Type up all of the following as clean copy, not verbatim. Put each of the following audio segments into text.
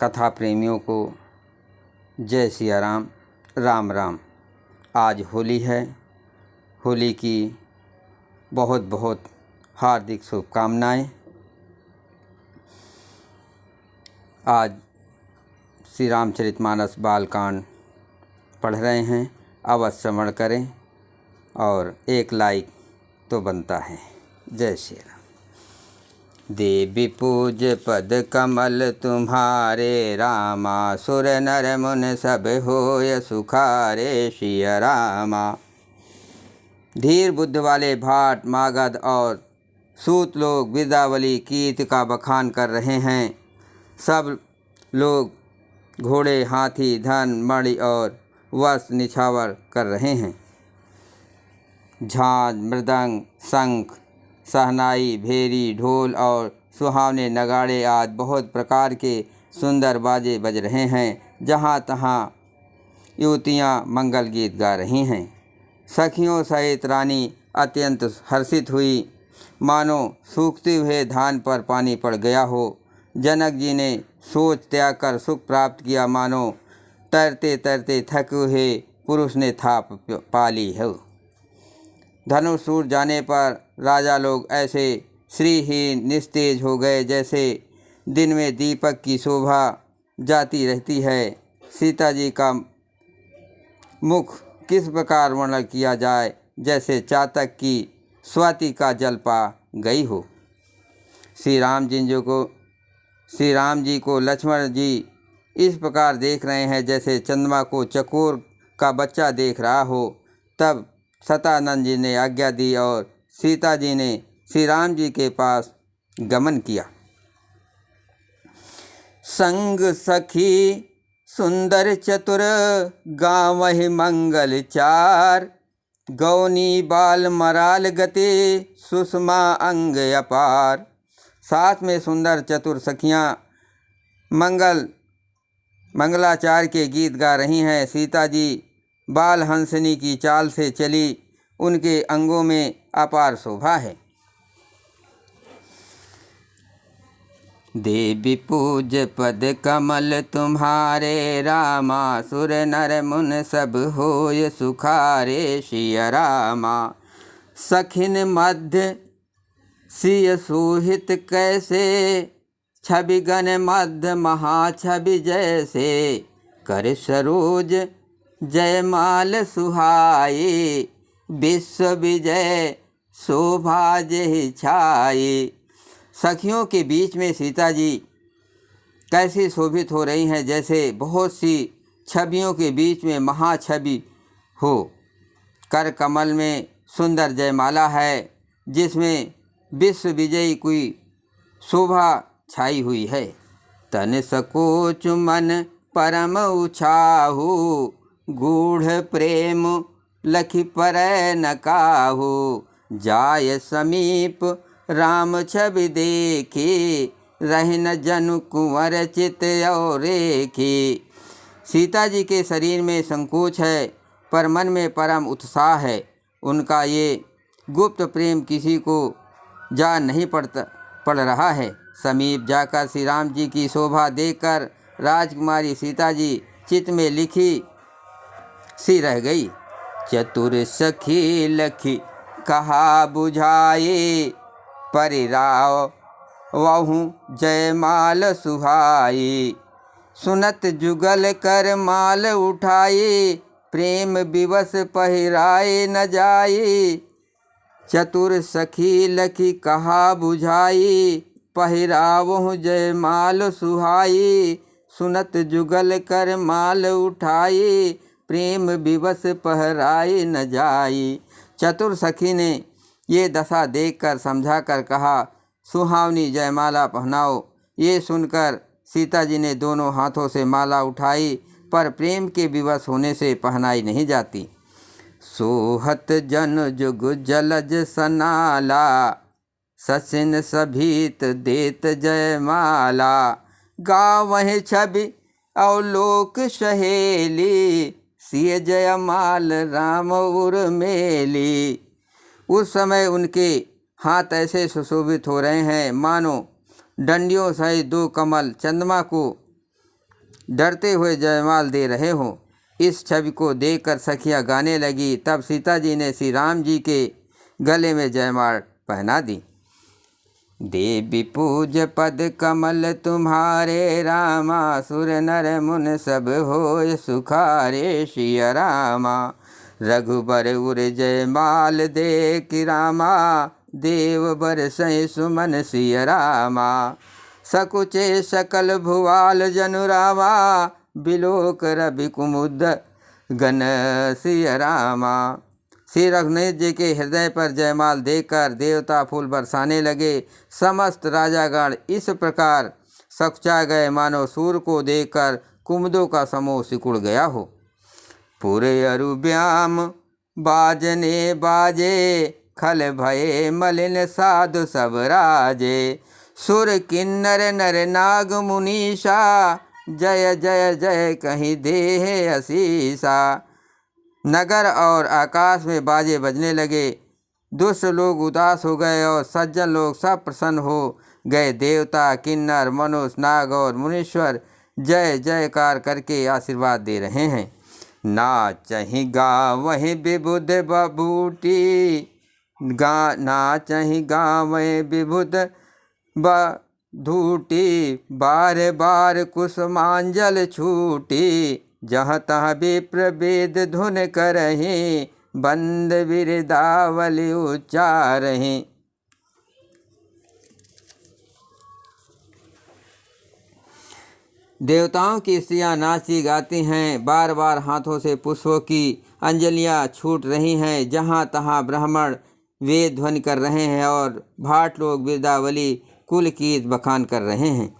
कथा प्रेमियों को जय सिया राम, राम राम। आज होली है। होली की बहुत बहुत हार्दिक शुभकामनाएं। आज श्री रामचरितमानस बालकांड पढ़ रहे हैं, अवश्य श्रवण करें और एक लाइक तो बनता है। जय श्री राम। देवी पूज पद कमल तुम्हारे, रामा सुर नर मुन सब होय सुखारे। सिया रामा। धीर बुद्ध वाले भाट, मागध और सूत लोग बिरदावली गीत का बखान कर रहे हैं। सब लोग घोड़े, हाथी, धन, मणि और वस्त्र निछावर कर रहे हैं। झांझ, मृदंग, शंख, सहनाई, भेरी, ढोल और सुहावने नगाड़े आदि बहुत प्रकार के सुंदर बाजे बज रहे हैं। जहाँ तहाँ युवतियाँ मंगल गीत गा रही हैं। सखियों सहित रानी अत्यंत हर्षित हुई, मानो सूखते हुए धान पर पानी पड़ गया हो। जनक जी ने सोच त्याग कर सुख प्राप्त किया, मानो तैरते तैरते थके हुए पुरुष ने थाप पा ली है। धनुष टूट जाने पर राजा लोग ऐसे श्रीहीन निस्तेज हो गए जैसे दिन में दीपक की शोभा जाती रहती है। सीता जी का मुख किस प्रकार वर्णन किया जाए, जैसे चातक की स्वाति का जल पा गई हो। श्री राम जी को लक्ष्मण जी इस प्रकार देख रहे हैं जैसे चंद्रमा को चकोर का बच्चा देख रहा हो। तब सतानंद जी ने आज्ञा दी और सीता जी ने श्री राम जी के पास गमन किया। संग सखी सुंदर चतुर, गावहि मंगल चार। गौनी बाल मराल गति, सुषमा अंग अपार। साथ में सुंदर चतुर सखियाँ मंगलाचार के गीत गा रही हैं। सीता जी बाल हंसनी की चाल से चली, उनके अंगों में अपार शोभा है। देवी पूज पद कमल तुम्हारे, रामा सुर नर मुन सब होय सुखारे। सिया रामा। सखिन मध्य सिय सुहित कैसे, छवि गण मध्य महाछवि जैसे। कर सरोज जयमाल सुहाए, विश्व विजय शोभा जहि छाए। सखियों के बीच में सीता जी कैसी शोभित हो रही हैं, जैसे बहुत सी छवियों के बीच में महाछवि हो। कर कमल में सुंदर जयमाला है, जिसमें विश्व विजयी कोई शोभा छाई हुई है। तन सकोच मन परम उछाहु, गूढ़ प्रेम लखि परय न काहू। जाय समीप राम छवि देखी, रहन जनु कुंवर चित और रेखी। सीता जी के शरीर में संकोच है, पर मन में परम उत्साह है। उनका ये गुप्त प्रेम किसी को जान नहीं पड़ रहा है। समीप जाकर श्री राम जी की शोभा देखकर राजकुमारी सीता जी चित्त में लिखी सी रह गई। चतुर सखी लखी कहा बुझाए, परिराव वहु जयमाल सुहाई। सुनत जुगल कर माल उठाए, प्रेम विवश पहिराए न जाए। चतुर सखी लखी कहा बुझाई, पहिरावहु जयमाल सुहाई। सुनत जुगल कर माल उठाए, प्रेम विवश पहराए न जाई। चतुर सखी ने ये दशा देखकर समझाकर कहा, सुहावनी जयमाला पहनाओ। ये सुनकर सीता जी ने दोनों हाथों से माला उठाई, पर प्रेम के विवश होने से पहनाई नहीं जाती। सोहत जन जुग जलज सनाला, सचिन सभीत देत जयमाला। गावहि छवि अवलोक सहेली, सिय जयमाल राम उर्मेली। उस समय उनके हाथ ऐसे सुशोभित हो रहे हैं, मानो डंडियों सहित दो कमल चंद्रमा को डरते हुए जयमाल दे रहे हो। इस छवि को देखकर सखियाँ गाने लगी। तब सीता जी ने श्री राम जी के गले में जयमाल पहना दी। देवी पूज पद कमल तुम्हारे, रामा सुर नर मुन सब होय सुखारे। सिया रामा रघुबर उर जयमाल देख रामा, देव बरसै सुमन सिया रामा। सकुचे सकल भुवाल जनु रामा, बिलोक रवि कुमुद गण सिया रामा। श्री रघुनाथ जी के हृदय पर जयमाल देकर देवता फूल बरसाने लगे। समस्त राजागण इस प्रकार सकुचा गए मानो सूर को देखकर कुमुदों का समूह सिकुड़ गया हो। पूरे अरु व्याम बाजने बाजे, खल भये मलिन साधु सब राजे। सुर किन्नर नर नाग मुनीषा, जय जय जय कहीं देह असीसा। नगर और आकाश में बाजे बजने लगे। दुष्ट लोग उदास हो गए और सज्जन लोग सब प्रसन्न हो गए। देवता किन्नर मनुष्य नाग और मुनीश्वर जय जयकार करके आशीर्वाद दे रहे हैं। नाचहि गावहि विबुध बबूटी, नाचहि गावहि विबुध बधूटी। बार बार कुसुमांजल छूटी, जहाँ तहाँ विप्र वेद धुन करहीं। बंद बिरदावली उच्चारहीं। देवताओं की स्त्रियाँ नाचती गाती हैं। बार बार हाथों से पुष्पों की अंजलियाँ छूट रही हैं। जहाँ तहाँ ब्राह्मण वेद ध्वनि कर रहे हैं और भाट लोग बिरदावली कुल की बखान कर रहे हैं।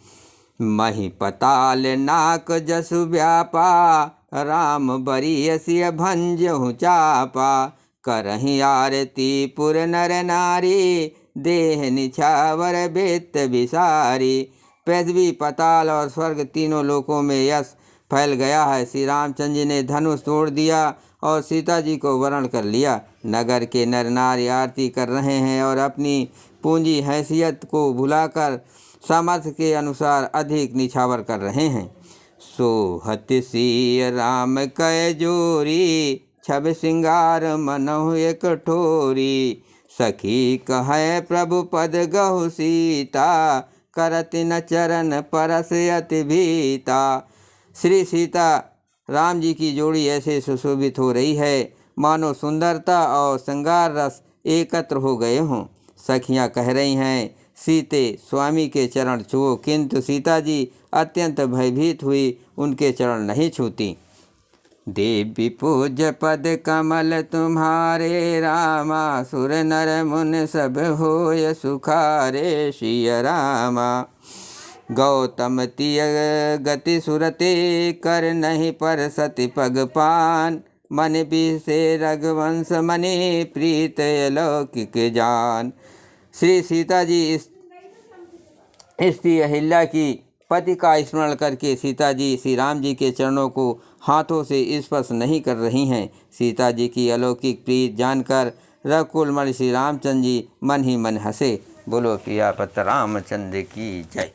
मही पताल नाक जसु व्यापा, राम बरियसिय भंजहु चापा। करहीं आरती पुर नर नारी, देह निछावर बेत विसारी। पृथ्वी पताल और स्वर्ग तीनों लोकों में यश फैल गया है। श्री रामचंद्र जी ने धनुष तोड़ दिया और सीता जी को वरण कर लिया। नगर के नर नारी आरती कर रहे हैं और अपनी पूंजी हैसियत को भुलाकर सामर्थ्य के अनुसार अधिक निछावर कर रहे हैं। सोहत सिय राम कै जोरी, छब सिंगार मनहु एक ठोरी। सखी कहे प्रभु पद गहु सीता, करति न चरण परस अति भीता। श्री सीता राम जी की जोड़ी ऐसे सुशोभित हो रही है मानो सुंदरता और श्रृंगार रस एकत्र हो गए हों। सखियाँ कह रही हैं, सीते स्वामी के चरण छुओ, किंतु सीता जी अत्यंत भयभीत हुई उनके चरण नहीं छूती। देवी पूज पद कमल तुम्हारे, रामा सुर नर मुन सब होय सुखारे। सिया रामा गौतम तिय गति सुरते, कर नहीं पर सति पगपान। मन बिसे रघुवंश मनि, प्रीत लौकिक जान। श्री सीता जी स्त्री अहिल्या की पति का स्मरण करके सीता जी श्री राम जी के चरणों को हाथों से स्पर्श नहीं कर रही हैं। सीता जी की अलौकिक प्रीत जानकर रघुकुल मणि श्री रामचंद्र जी मन ही मन हंसे। बोलो पियापत रामचंद्र की जय।